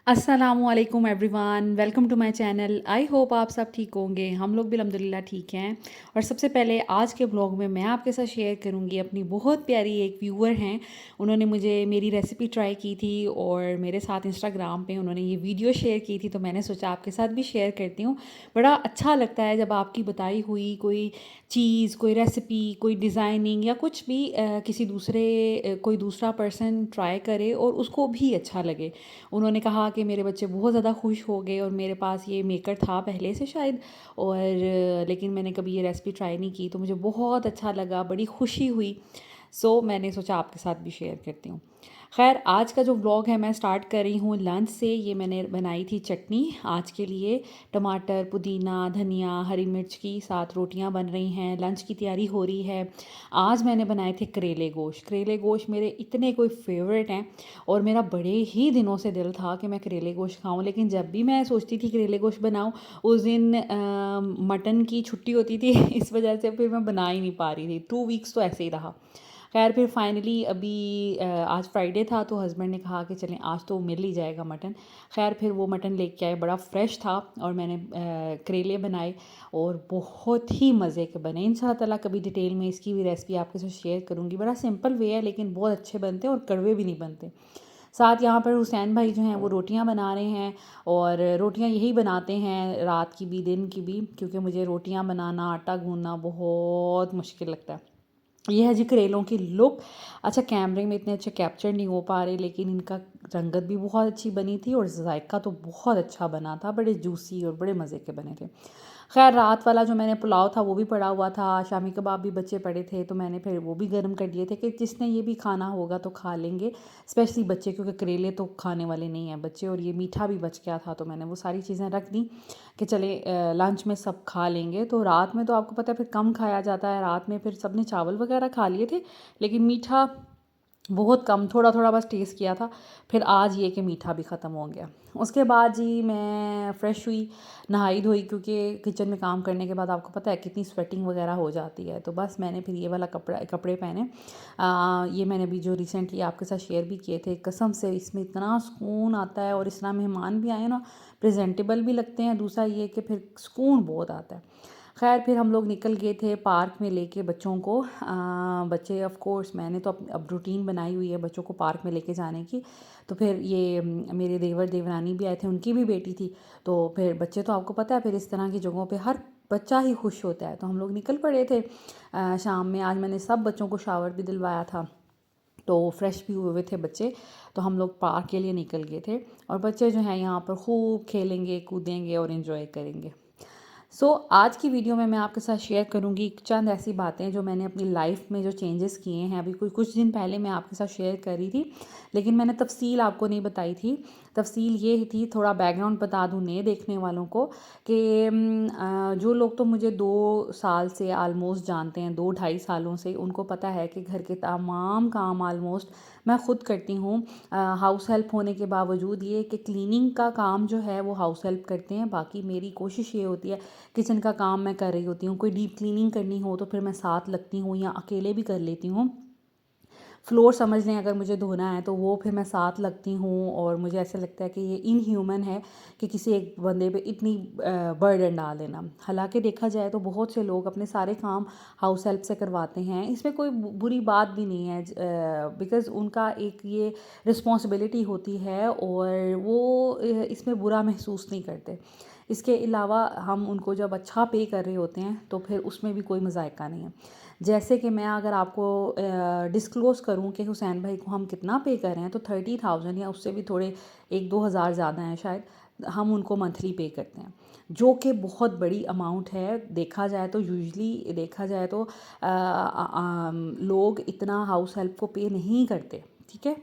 अस्सलामुअलैकुम everyone, welcome to my channel. I hope आप सब ठीक होंगे। हम लोग भी अल्हम्दुलिल्लाह ठीक हैं। और सबसे पहले आज के ब्लॉग में मैं आपके साथ शेयर करूंगी अपनी बहुत प्यारी एक व्यूअर हैं। उन्होंने मुझे मेरी रेसिपी ट्राई की थी और मेरे साथ इंस्टाग्राम पे उन्होंने ये वीडियो शेयर की थी, तो मैंने सोचा आपके साथ भी शेयर करती हूँ। बड़ा अच्छा लगता है जब आपकी बताई हुई कोई चीज़, कोई रेसिपी, कोई डिज़ाइनिंग या कुछ भी कोई दूसरा पर्सन ट्राई करे और उसको भी अच्छा लगे। उन्होंने कहा कि मेरे बच्चे बहुत ज़्यादा खुश हो गए और मेरे पास ये मेकर था पहले से शायद, और लेकिन मैंने कभी ये रेसिपी ट्राई नहीं की, तो मुझे बहुत अच्छा लगा, बड़ी खुशी हुई। मैंने सोचा आपके साथ भी शेयर करती हूँ। खैर, आज का जो व्लॉग है मैं स्टार्ट कर रही हूँ लंच से। ये मैंने बनाई थी चटनी आज के लिए, टमाटर, पुदीना, धनिया, हरी मिर्च की, साथ रोटियाँ बन रही हैं, लंच की तैयारी हो रही है। आज मैंने बनाए थे करेले गोश्त। करेले गोश्त मेरे इतने कोई फेवरेट हैं और मेरा बड़े ही दिनों से दिल था कि मैं करेले गोश्त खाऊं, लेकिन जब भी मैं सोचती थी करेले गोश्त बनाऊं, उस दिन मटन की छुट्टी होती थी इस वजह से फिर मैं बना ही नहीं पा रही थी। 2 वीक्स तो ऐसे ही रहा। खैर, फिर फाइनली अभी आज फ्राइडे था तो हस्बैंड ने कहा कि चलें आज तो मिल ही जाएगा मटन। खैर, फिर वो मटन लेके आए, बड़ा फ्रेश था और मैंने करेले बनाए और बहुत ही मज़े के बने। इंशाल्लाह ताला कभी डिटेल में इसकी भी रेसिपी आपके साथ शेयर करूँगी। बड़ा सिंपल वे है लेकिन बहुत अच्छे बनते हैं और कड़वे भी नहीं बनते। साथ यहाँ पर हुसैन भाई जो हैं वो रोटियाँ बना रहे हैं, और रोटियाँ यही बनाते हैं रात की भी दिन की भी, क्योंकि मुझे रोटियाँ बनाना, आटा गूँधना बहुत मुश्किल लगता है। ये है जी करेलों की लुक। अच्छा, कैमरे में इतने अच्छे कैप्चर नहीं हो पा रहे, लेकिन इनका रंगत भी बहुत अच्छी बनी थी और जायका तो बहुत अच्छा बना था, बड़े जूसी और बड़े मज़े के बने थे। खैर, रात वाला जो मैंने पुलाव था वो भी पड़ा हुआ था, शामी कबाब भी बचे पड़े थे, तो मैंने फिर वो भी गर्म कर दिए थे कि जिसने ये भी खाना होगा तो खा लेंगे, स्पेशली बच्चे, क्योंकि करेले तो खाने वाले नहीं हैं बच्चे, और ये मीठा भी बच गया था तो मैंने वो सारी चीज़ें रख दी कि चले लंच में सब खा लेंगे। तो रात में तो आपको पता है फिर कम खाया जाता है, रात में फिर सब ने चावल वगैरह खा लिए थे, लेकिन मीठा बहुत कम, थोड़ा थोड़ा बस टेस्ट किया था। फिर आज ये कि मीठा भी ख़त्म हो गया। उसके बाद जी मैं फ़्रेश हुई, नहाई धोई, क्योंकि किचन में काम करने के बाद आपको पता है कितनी स्वेटिंग वगैरह हो जाती है, तो बस मैंने फिर ये वाला कपड़े पहने। ये मैंने भी जो रिसेंटली आपके साथ शेयर भी किए थे, कसम से इसमें इतना सुकून आता है, और इस तरह मेहमान भी आए ना, प्रेजेंटेबल भी लगते हैं। दूसरा ये कि फिर सुकून बहुत आता है। खैर, फिर हम लोग निकल गए थे पार्क में लेके बच्चों को। बच्चे ऑफ कोर्स, मैंने तो अब रूटीन बनाई हुई है बच्चों को पार्क में लेके जाने की। तो फिर ये मेरे देवर देवरानी भी आए थे, उनकी भी बेटी थी, तो फिर बच्चे तो आपको पता है फिर इस तरह की जगहों पे हर बच्चा ही खुश होता है, तो हम लोग निकल पड़े थे। शाम में आज मैंने सब बच्चों को शावर भी दिलवाया था, तो फ्रेश भी हुए थे बच्चे, तो हम लोग पार्क के लिए निकल गए थे। और बच्चे जो हैं यहाँ पर खूब खेलेंगे, कूदेंगे और इन्जॉय करेंगे। आज की वीडियो में मैं आपके साथ शेयर करूंगी चंद ऐसी बातें जो मैंने अपनी लाइफ में जो चेंजेस किए हैं। अभी कुछ दिन पहले मैं आपके साथ शेयर कर रही थी, लेकिन मैंने तफसील आपको नहीं बताई थी। तफसील ये ही थी, थोड़ा बैकग्राउंड बता दूं नए देखने वालों को, कि जो लोग तो मुझे 2 साल से आलमोस्ट जानते हैं, 2-2.5 सालों से, उनको पता है कि घर के तमाम काम आलमोस्ट मैं ख़ुद करती हूँ। हाउस हेल्प होने के बावजूद ये कि क्लीनिंग का काम जो है वो हाउस हेल्प करते हैं, बाकी मेरी कोशिश ये होती है किचन का काम मैं कर रही होती हूँ, कोई डीप क्लीनिंग करनी हो तो फिर मैं साथ लगती हूँ या अकेले भी कर लेती हूँ। फ्लोर समझ लें अगर मुझे धोना है तो वो फिर मैं साथ लगती हूँ, और मुझे ऐसा लगता है कि ये इनह्यूमन है कि किसी एक बंदे पे इतनी बर्डन डाल देना। हालांकि देखा जाए तो बहुत से लोग अपने सारे काम हाउस हेल्प से करवाते हैं, इसमें कोई बुरी बात भी नहीं है, बिकॉज़ उनका एक ये रिस्पॉन्सिबिलिटी होती है और वो इसमें बुरा महसूस नहीं करते। इसके अलावा हम उनको जब अच्छा पे कर रहे होते हैं तो फिर उसमें भी कोई मज़ायका नहीं है। जैसे कि मैं अगर आपको डिस्क्लोज़ करूं कि हुसैन भाई को हम कितना पे कर रहे हैं, तो 30,000 या उससे भी थोड़े 1-2 हज़ार ज़्यादा हैं शायद, हम उनको मंथली पे करते हैं, जो कि बहुत बड़ी अमाउंट है। देखा जाए तो यूजुअली देखा जाए तो लोग इतना हाउस हेल्प को पे नहीं करते, ठीक है।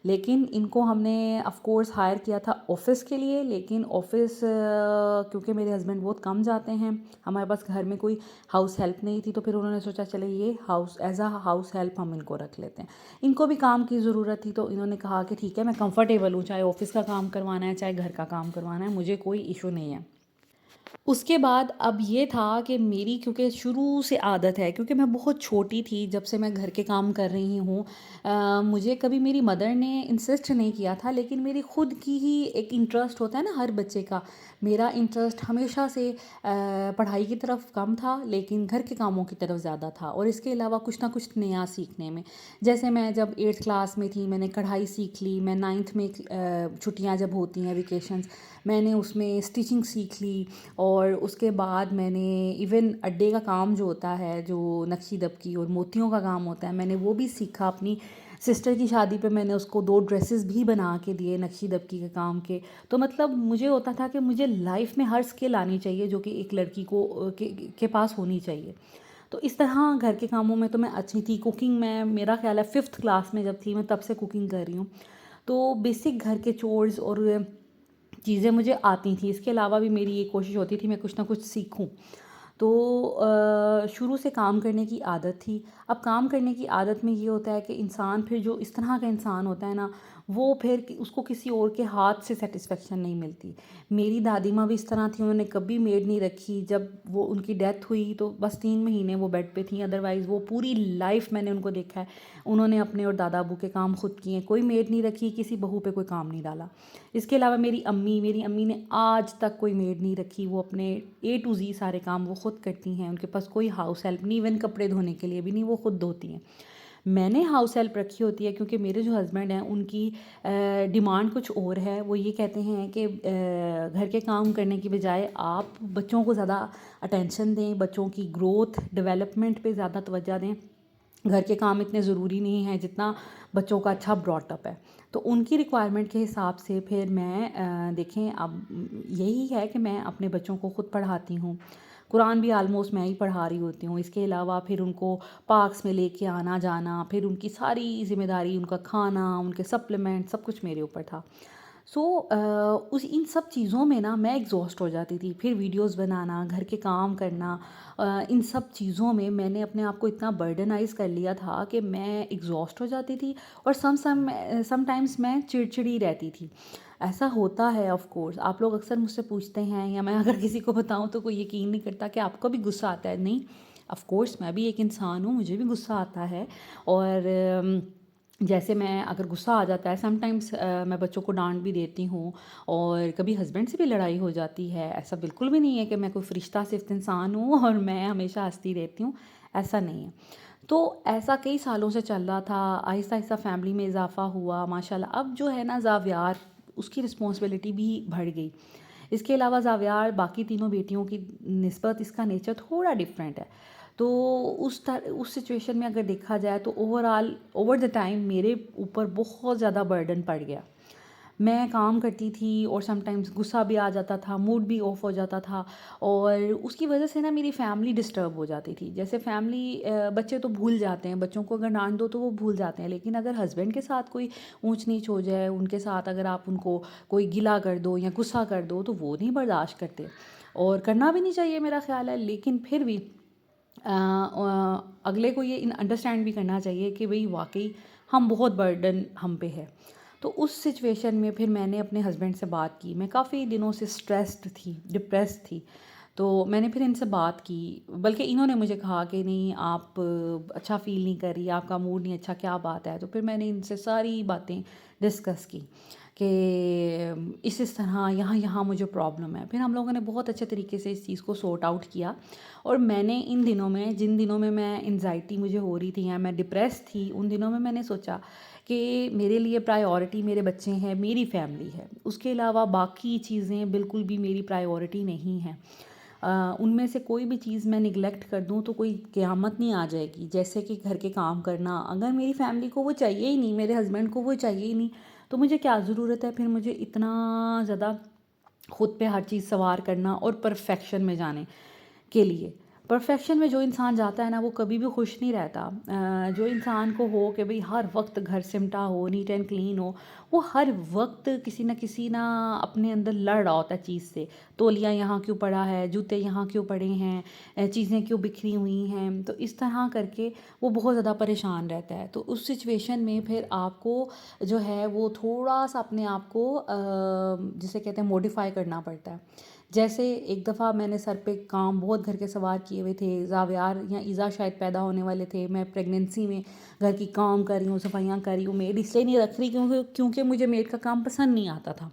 लेकिन इनको हमने ऑफ कोर्स हायर किया था ऑफ़िस के लिए, लेकिन ऑफ़िस क्योंकि मेरे हस्बैंड बहुत कम जाते हैं, हमारे पास घर में कोई हाउस हेल्प नहीं थी, तो फिर उन्होंने सोचा चले ये house as a house help हम इनको रख लेते हैं। इनको भी काम की ज़रूरत थी, तो इन्होंने कहा कि ठीक है, मैं कंफर्टेबल हूँ, चाहे ऑफ़िस का काम करवाना है चाहे घर का काम करवाना है, मुझे कोई इशू नहीं है। उसके बाद अब ये था कि मेरी क्योंकि शुरू से आदत है, क्योंकि मैं बहुत छोटी थी जब से मैं घर के काम कर रही हूँ। मुझे कभी मेरी मदर ने इंसिस्ट नहीं किया था, लेकिन मेरी खुद की ही एक इंटरेस्ट होता है ना हर बच्चे का। मेरा इंटरेस्ट हमेशा से पढ़ाई की तरफ कम था, लेकिन घर के कामों की तरफ ज़्यादा था, और इसके अलावा कुछ ना कुछ नया सीखने में। जैसे मैं जब 8th क्लास में थी मैंने कढ़ाई सीख ली। मैं 9th में छुट्टियाँ जब होती हैं, वेकेशंस, मैंने उसमें स्टिचिंग सीख ली। और उसके बाद मैंने इवन अड्डे का काम जो होता है, जो नक्शी दबकी और मोतियों का काम होता है, मैंने वो भी सीखा। अपनी सिस्टर की शादी पे मैंने उसको 2 ड्रेसेस भी बना के दिए नक्शी दबकी के काम के। तो मतलब मुझे होता था कि मुझे लाइफ में हर स्किल आनी चाहिए जो कि एक लड़की को के पास होनी चाहिए। तो इस तरह घर के कामों में तो मैं अच्छी थी। कुकिंग में मेरा ख्याल है 5th क्लास में जब थी मैं तब से कुकिंग कर रही हूँ। तो बेसिक घर के चोर्स और चीज़ें मुझे आती थी। इसके अलावा भी मेरी ये कोशिश होती थी मैं कुछ ना कुछ सीखूं। तो शुरू से काम करने की आदत थी। अब काम करने की आदत में ये होता है कि इंसान फिर जो इस तरह का इंसान होता है ना, वो फिर उसको किसी और के हाथ से सेटिस्फेक्शन नहीं मिलती। मेरी दादी माँ भी इस तरह थी, उन्होंने कभी मेड नहीं रखी। जब वो उनकी डेथ हुई तो बस 3 महीने वो बेड पे थी, अदरवाइज़ वो पूरी लाइफ मैंने उनको देखा है, उन्होंने अपने और दादा अबू के काम खुद किए। कोई मेड नहीं रखी, किसी बहू पे कोई काम नहीं डाला। इसके अलावा मेरी अम्मी ने आज तक कोई मेड नहीं रखी। वो अपने ए टू ज़ी सारे काम वो ख़ुद करती हैं। उनके पास कोई हाउस हेल्प नहीं, इवन कपड़े धोने के लिए भी नहीं, वो ख़ुद धोती हैं। मैंने हाउस हेल्प रखी होती है क्योंकि मेरे जो हस्बैंड हैं उनकी डिमांड कुछ और है। वो ये कहते हैं कि घर के काम करने की बजाय आप बच्चों को ज़्यादा अटेंशन दें, बच्चों की ग्रोथ डेवलपमेंट पे ज़्यादा तवज्जो दें। घर के काम इतने ज़रूरी नहीं हैं जितना बच्चों का अच्छा ब्रॉटअप है। तो उनकी रिक्वायरमेंट के हिसाब से फिर मैं देखें अब यही है कि मैं अपने बच्चों को ख़ुद पढ़ाती हूँ। कुरान भी आलमोस्ट मैं ही पढ़ा रही होती हूँ। इसके अलावा फिर उनको पार्क्स में लेके आना जाना, फिर उनकी सारी ज़िम्मेदारी, उनका खाना, उनके सप्लीमेंट, सब कुछ मेरे ऊपर था। सो उस इन सब चीज़ों में ना मैं एग्जॉस्ट हो जाती थी। फिर वीडियोस बनाना, घर के काम करना, इन सब चीज़ों में मैंने अपने आप को इतना बर्डनाइज़ कर लिया था कि मैं एग्जॉस्ट हो जाती थी। और समटाइम्स मैं चिड़चिड़ी रहती थी। ऐसा होता है ऑफ कोर्स। आप लोग अक्सर मुझसे पूछते हैं, या मैं अगर किसी को बताऊं तो कोई यकीन नहीं करता कि आपको भी गुस्सा आता है। नहीं, ऑफ कोर्स मैं भी एक इंसान हूँ, मुझे भी गुस्सा आता है। और जैसे मैं अगर गुस्सा आ जाता है समटाइम्स, मैं बच्चों को डांट भी देती हूँ, और कभी हस्बैंड से भी लड़ाई हो जाती है। ऐसा बिल्कुल भी नहीं है कि मैं कोई फरिश्ता सिर्फ इंसान हूँ और मैं हमेशा हंसती रहती हूँ, ऐसा नहीं है। तो ऐसा कई सालों से चल रहा था। आहिस्ता आहिस्ता फैमिली में इजाफा हुआ माशाल्लाह। अब जो है ना ज़ावियार, उसकी रिस्पॉन्सिबिलिटी भी बढ़ गई। इसके अलावा ज़ावियार बाकी तीनों बेटियों की निस्बत इसका नेचर थोड़ा डिफरेंट है। तो उस सिचुएशन में अगर देखा जाए तो ओवरऑल ओवर द टाइम मेरे ऊपर बहुत ज़्यादा बर्डन पड़ गया। मैं काम करती थी और समटाइम्स गुस्सा भी आ जाता था, मूड भी ऑफ हो जाता था, और उसकी वजह से ना मेरी फैमिली डिस्टर्ब हो जाती थी। जैसे फैमिली, बच्चे तो भूल जाते हैं, बच्चों को अगर डांट दो तो वो भूल जाते हैं, लेकिन अगर हस्बैंड के साथ कोई ऊंच नीच हो जाए, उनके साथ अगर आप उनको कोई गिला कर दो या गुस्सा कर दो तो वो नहीं बर्दाश्त करते, और करना भी नहीं चाहिए मेरा ख्याल है। लेकिन फिर भी अगले को ये अंडरस्टैंड भी करना चाहिए कि भाई वाकई हम बहुत बर्डन हम पे है। तो उस सिचुएशन में फिर मैंने अपने हस्बैंड से बात की। मैं काफ़ी दिनों से स्ट्रेस्ड थी, डिप्रेस्ड थी। तो मैंने फिर इनसे बात की, बल्कि इन्होंने मुझे कहा कि नहीं आप अच्छा फ़ील नहीं कर रही, आपका मूड नहीं अच्छा, क्या बात है। तो फिर मैंने इनसे सारी बातें डिस्कस की कि इस तरह यहाँ यहाँ मुझे प्रॉब्लम है। फिर हम लोगों ने बहुत अच्छे तरीके से इस चीज़ को सॉर्ट आउट किया। और मैंने इन दिनों में, जिन दिनों में मैं एंजाइटी मुझे हो रही थी या मैं डिप्रेस थी, उन दिनों में मैंने सोचा कि मेरे लिए प्रायोरिटी मेरे बच्चे हैं, मेरी फैमिली है। उसके अलावा बाकी चीज़ें बिल्कुल भी मेरी प्रायोरिटी नहीं हैं। उनमें से कोई भी चीज़ मैं निगलेक्ट कर दूँ तो कोई क़यामत नहीं आ जाएगी। जैसे कि घर के काम करना, अगर मेरी फैमिली को वो चाहिए ही नहीं, मेरे हस्बैंड को वो चाहिए ही नहीं, तो मुझे क्या ज़रूरत है फिर मुझे इतना ज़्यादा खुद पे हर चीज़ सवार करना और परफेक्शन में जाने के लिए। परफेक्शन में जो इंसान जाता है ना वो कभी भी खुश नहीं रहता। जो इंसान को हो कि भाई हर वक्त घर सिमटा हो, नीट एंड क्लीन हो, वो हर वक्त किसी ना अपने अंदर लड़ रहा होता है चीज़ से। तौलिया यहाँ क्यों पड़ा है, जूते यहाँ क्यों पड़े हैं, चीज़ें क्यों बिखरी हुई हैं, तो इस तरह करके वो बहुत ज़्यादा परेशान रहता है। तो उस सिचुएशन में फिर आपको जो है वो थोड़ा सा अपने आप को जिसे कहते हैं मॉडिफाई करना पड़ता है। जैसे एक दफ़ा मैंने सर पे काम बहुत घर के सवार किए हुए थे, ज़ावियार या ईज़ा शायद पैदा होने वाले थे। मैं प्रेगनेंसी में घर की काम कर रही हूँ, सफाइयाँ कर रही हूँ, मेड इसलिए नहीं रख रही क्योंकि मुझे मेड का काम पसंद नहीं आता था।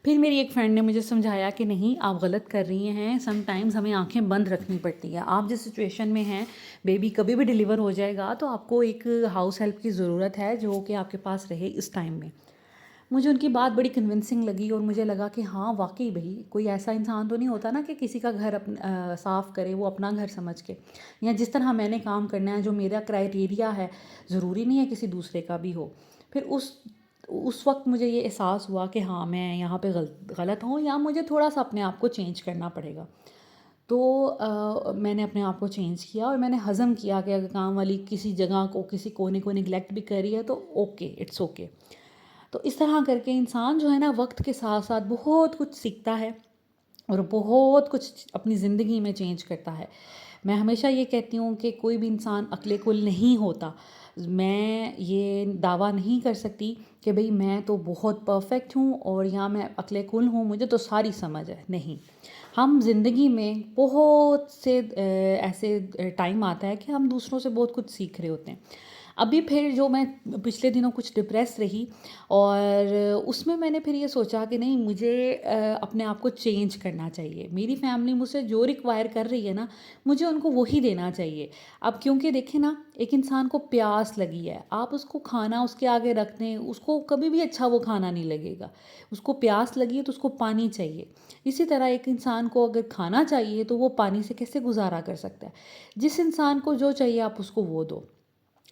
फिर मेरी एक फ्रेंड ने मुझे समझाया कि नहीं, आप गलत कर रही हैं, समटाइम्स हमें आंखें बंद रखनी पड़ती है। आप जिस सिचुएशन में हैं, बेबी कभी भी डिलीवर हो जाएगा, तो आपको एक हाउस हेल्प की ज़रूरत है जो कि आपके पास रहे इस टाइम में। मुझे उनकी बात बड़ी कन्विंसिंग लगी और मुझे लगा कि हाँ वाकई भाई कोई ऐसा इंसान तो नहीं होता ना कि किसी का घर साफ़ करे वो अपना घर समझ के, या जिस तरह मैंने काम करना है, जो मेरा क्राइटेरिया है, ज़रूरी नहीं है किसी दूसरे का भी हो। फिर उस वक्त मुझे ये एहसास हुआ कि हाँ मैं यहाँ पे गलत हूँ, या मुझे थोड़ा सा अपने आप को चेंज करना पड़ेगा। तो मैंने अपने आप को चेंज किया और मैंने हज़म किया कि अगर काम वाली किसी जगह को, किसी कोने को निगलेक्ट भी कर रही है तो ओके, इट्स ओके। तो इस तरह करके इंसान जो है ना वक्त के साथ साथ बहुत कुछ सीखता है और बहुत कुछ अपनी ज़िंदगी में चेंज करता है। मैं हमेशा ये कहती हूँ कि कोई भी इंसान अक्लेकुल नहीं होता। मैं ये दावा नहीं कर सकती कि भाई मैं तो बहुत परफेक्ट हूँ और या मैं अक्लेकुल हूँ, मुझे तो सारी समझ है। नहीं, हम ज़िंदगी में बहुत से ऐसे टाइम आता है कि हम दूसरों से बहुत कुछ सीख रहे होते हैं। अभी फिर जो मैं पिछले दिनों कुछ डिप्रेस रही और उसमें मैंने फिर ये सोचा कि नहीं, मुझे अपने आप को चेंज करना चाहिए। मेरी फैमिली मुझसे जो रिक्वायर कर रही है ना, मुझे उनको वही देना चाहिए। अब क्योंकि देखें ना, एक इंसान को प्यास लगी है, आप उसको खाना उसके आगे रख दें, उसको कभी भी अच्छा वो खाना नहीं लगेगा। उसको प्यास लगी है तो उसको पानी चाहिए। इसी तरह एक इंसान को अगर खाना चाहिए तो वो पानी से कैसे गुजारा कर सकता है। जिस इंसान को जो चाहिए आप उसको वो दो।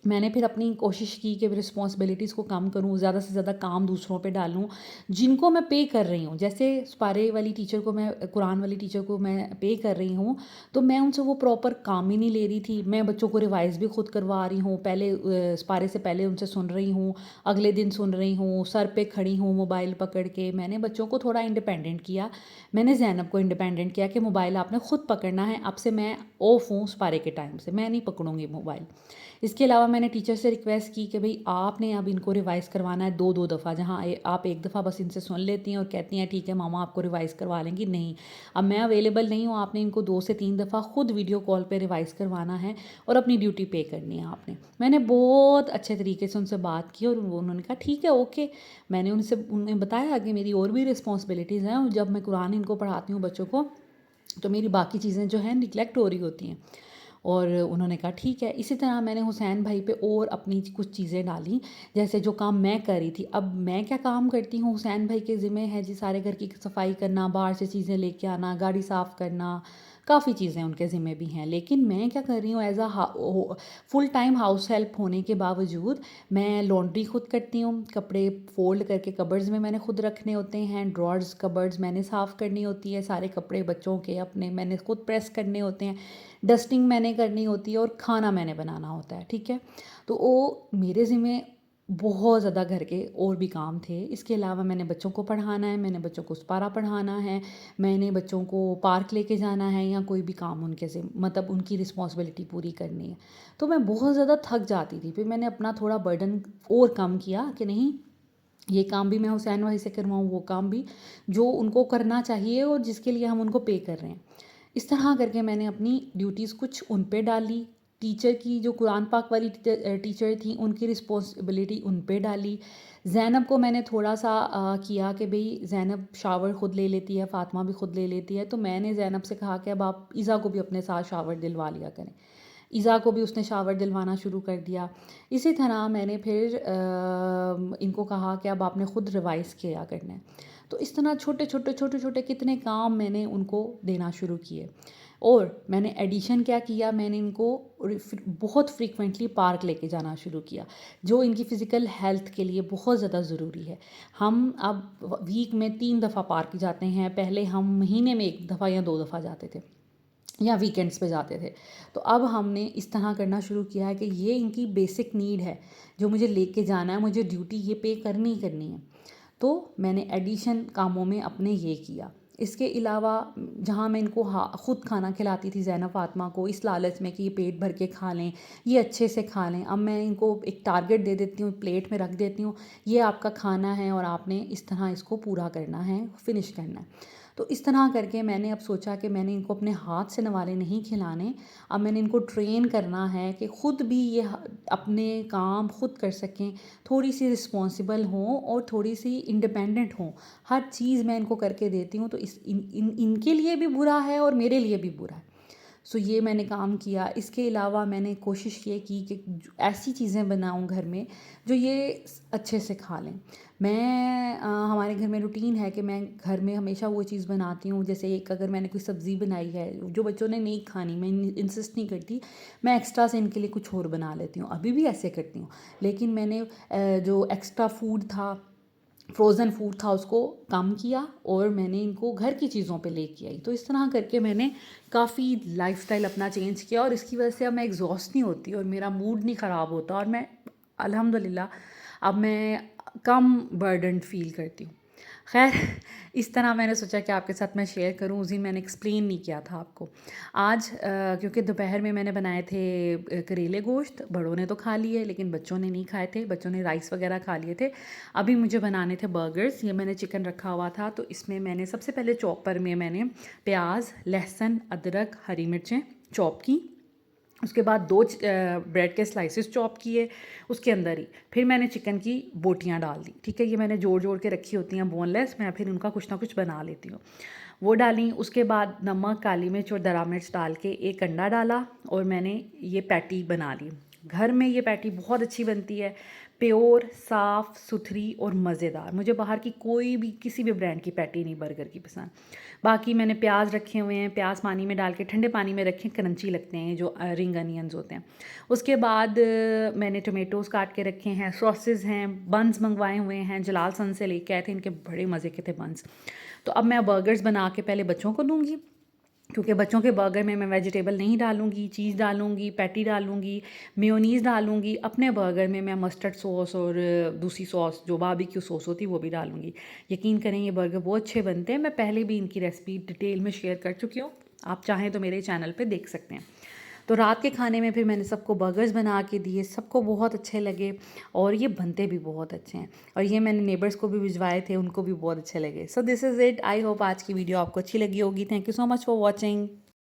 मैंने फिर अपनी कोशिश की कि रिस्पॉन्सिबिलिटीज़ को कम करूँ, ज़्यादा से ज़्यादा काम दूसरों पे डालूँ जिनको मैं पे कर रही हूँ। जैसे स्पारे वाली टीचर को मैं, कुरान वाली टीचर को मैं पे कर रही हूँ, तो मैं उनसे वो प्रॉपर काम ही नहीं ले रही थी। मैं बच्चों को रिवाइज़ भी खुद करवा रही हूँ, पहले स्पारे से पहले उनसे सुन रही हूँ, अगले दिन सुन रही हूँ, सर पे खड़ी हूँ मोबाइल पकड़ के। मैंने बच्चों को थोड़ा इंडिपेंडेंट किया। मैंने ज़ैनब को इंडिपेंडेंट किया कि मोबाइल आपने ख़ुद पकड़ना है, अब से मैं ऑफ हूँ स्पारे के टाइम से, मैं नहीं पकड़ूँगी मोबाइल। इसके अलावा मैंने टीचर से रिक्वेस्ट की कि भाई आपने अब इनको रिवाइज़ करवाना है 2-2 दफ़ा। जहाँ आप एक दफ़ा बस इनसे सुन लेती हैं और कहती हैं ठीक है मामा आपको रिवाइज़ करवा लेंगी, नहीं, अब मैं अवेलेबल नहीं हूँ, आपने इनको 2 से 3 दफ़ा खुद वीडियो कॉल पे रिवाइज़ करवाना है और अपनी ड्यूटी पे करनी है आपने। मैंने बहुत अच्छे तरीके से उनसे बात की और उन्होंने कहा ठीक है, ओके। मैंने उन्हें बताया कि मेरी और भी रिस्पॉन्सिबिलिटीज़ हैं और जब मैं कुरान इनको पढ़ाती हूँ बच्चों को, तो मेरी बाकी चीज़ें जो हैं निगलेक्ट हो रही होती हैं। और उन्होंने कहा ठीक है। इसी तरह मैंने हुसैन भाई पे और अपनी कुछ चीज़ें डाली, जैसे जो काम मैं कर रही थी। अब मैं क्या काम करती हूँ, हुसैन भाई के ज़िम्मे है जी सारे घर की सफाई करना, बाहर से चीज़ें लेके आना, गाड़ी साफ़ करना, काफ़ी चीज़ें उनके ज़िम्मे भी हैं। लेकिन मैं क्या कर रही हूँ, as full time house help होने के बावजूद मैं लॉन्ड्री खुद करती हूँ, कपड़े फोल्ड करके कबर्ड्स में मैंने खुद रखने होते हैं, ड्रॉर्स कबर्ड्स मैंने साफ़ करनी होती है, सारे कपड़े बच्चों के अपने मैंने खुद प्रेस करने होते हैं, डस्टिंग मैंने करनी होती है और खाना मैंने बनाना होता है, ठीक है। तो वो मेरे ज़िम्मे बहुत ज़्यादा घर के और भी काम थे। इसके अलावा मैंने बच्चों को पढ़ाना है, मैंने बच्चों को सुपारा पढ़ाना है, मैंने बच्चों को पार्क लेके जाना है, या कोई भी काम उनके से मतलब उनकी रिस्पॉन्सिबिलिटी पूरी करनी है। तो मैं बहुत ज़्यादा थक जाती थी। फिर मैंने अपना थोड़ा बर्डन और कम किया कि नहीं, ये काम भी मैं हुसैन भाई से करवाऊँ, वो काम भी जो उनको करना चाहिए और जिसके लिए हम उनको पे कर रहे हैं। इस तरह करके मैंने अपनी ड्यूटीज़ कुछ उन पे डाली। टीचर की जो कुरान पाक वाली टीचर थी उनकी रिस्पॉन्सिबिलिटी उन पे डाली। ज़ैनब को मैंने थोड़ा सा किया कि भाई ज़ैनब शावर ख़ुद ले लेती है, फ़ातिमा भी ख़ुद ले लेती है, तो मैंने ज़ैनब से कहा कि अब आप ईज़ा को भी अपने साथ शावर दिलवा लिया करें। ईज़ा को भी उसने शावर दिलवाना शुरू कर दिया। इसी तरह मैंने फिर इनको कहा कि अब आपने ख़ुद रिवाइज़ किया करना है। तो इस तरह छोटे छोटे कितने काम मैंने उनको देना शुरू किए। और मैंने एडिशन क्या किया, मैंने इनको बहुत फ्रीक्वेंटली पार्क लेके जाना शुरू किया, जो इनकी फ़िज़िकल हेल्थ के लिए बहुत ज़्यादा ज़रूरी है। हम अब वीक में 3 दफ़ा पार्क जाते हैं, पहले हम महीने में 1 दफ़ा या 2 दफ़ा जाते थे। या वीकेंड्स पे जाते थे। तो अब हमने इस तरह करना शुरू किया है कि ये इनकी बेसिक नीड है, जो मुझे लेके जाना है, मुझे ड्यूटी ये पे करनी ही करनी है। तो मैंने एडिशन कामों में अपने ये किया। इसके अलावा जहाँ मैं इनको ख़ुद खाना खिलाती थी ज़ैनब फ़ातिमा को, इस लालच में कि ये पेट भर के खा लें, ये अच्छे से खा लें, अब मैं इनको एक टारगेट दे देती हूँ, प्लेट में रख देती हूँ, ये आपका खाना है और आपने इस तरह इसको पूरा करना है, फिनिश करना है। तो इस तरह करके मैंने अब सोचा कि मैंने इनको अपने हाथ से नवाले नहीं खिलाने, अब मैंने इनको ट्रेन करना है कि ख़ुद भी ये अपने काम ख़ुद कर सकें, थोड़ी सी रिस्पॉन्सिबल हों और थोड़ी सी इंडिपेंडेंट हों। हर चीज़ मैं इनको करके देती हूँ, तो इनके लिए भी बुरा है और मेरे लिए भी बुरा है। सो ये मैंने काम किया। इसके अलावा मैंने कोशिश ये की कि ऐसी चीज़ें बनाऊं घर में जो ये अच्छे से खा लें। हमारे घर में रूटीन है कि मैं घर में हमेशा वो चीज़ बनाती हूँ, जैसे एक अगर मैंने कोई सब्ज़ी बनाई है जो बच्चों ने नहीं खानी, मैं इंसिस्ट नहीं करती, मैं एक्स्ट्रा से इनके लिए कुछ और बना लेती हूँ, अभी भी ऐसे करती हूँ। लेकिन मैंने जो एक्स्ट्रा फूड था, फ्रोज़न फूड था, उसको कम किया और मैंने इनको घर की चीज़ों पे लेके आई। तो इस तरह करके मैंने काफ़ी लाइफ़स्टाइल अपना चेंज किया और इसकी वजह से अब मैं एग्जॉस्ट नहीं होती और मेरा मूड नहीं ख़राब होता और मैं अल्हम्दुलिल्लाह अब मैं कम बर्डन फ़ील करती हूँ। खैर, इस तरह मैंने सोचा कि आपके साथ मैं शेयर करूँ। उस दिन मैंने एक्सप्लेन नहीं किया था आपको। आज क्योंकि दोपहर में मैंने बनाए थे करेले गोश्त, बड़ों ने तो खा लिए लेकिन बच्चों ने नहीं खाए थे, बच्चों ने राइस वगैरह खा लिए थे। अभी मुझे बनाने थे बर्गर्स। ये मैंने चिकन रखा हुआ था, तो इसमें मैंने सबसे पहले चॉपर में मैंने प्याज, लहसुन, अदरक, हरी मिर्चें चॉप की। उसके बाद दो ब्रेड के स्लाइसेस चॉप किए उसके अंदर ही। फिर मैंने चिकन की बोटियां डाल दी, ठीक है, ये मैंने जोड़ जोड़ के रखी होती हैं बोनलेस, मैं फिर उनका कुछ ना कुछ बना लेती हूँ। वो डाली, उसके बाद नमक, काली मिर्च और दरा मिर्च डाल के एक अंडा डाला और मैंने ये पैटी बना ली। घर में ये पैटी बहुत अच्छी बनती है, प्योर, साफ़ सुथरी और मज़ेदार। मुझे बाहर की कोई भी किसी भी ब्रांड की पैटी नहीं बर्गर की पसंद। बाकी मैंने प्याज रखे हुए हैं, प्याज पानी में डाल के ठंडे पानी में रखे, क्रंची लगते हैं जो रिंग अनियंस होते हैं। उसके बाद मैंने टोमेटोज़ काट के रखे हैं, सॉसेज हैं, बंस मंगवाए हुए हैं, जलाल सन से लेके आए थे, इनके बड़े मज़े के थे बंस। तो अब मैं बर्गर्स बना के पहले बच्चों को दूँगी, क्योंकि बच्चों के बर्गर में मैं वेजिटेबल नहीं डालूँगी, चीज़ डालूँगी, पैटी डालूँगी, मेयोनीज़ डालूँगी। अपने बर्गर में मैं मस्टर्ड सॉस और दूसरी सॉस जो बारबेक्यू सॉस होती है वो भी डालूँगी। यकीन करें ये बर्गर बहुत अच्छे बनते हैं। मैं पहले भी इनकी रेसिपी डिटेल में शेयर कर चुकी हूँ, आप चाहें तो मेरे चैनल पे देख सकते हैं। तो रात के खाने में फिर मैंने सबको बर्गर्स बना के दिए, सबको बहुत अच्छे लगे और ये बनते भी बहुत अच्छे हैं। और ये मैंने नेबर्स को भी भिजवाए थे, उनको भी बहुत अच्छे लगे। So this is it. I hope आज की वीडियो आपको अच्छी लगी होगी। Thank you so much for watching.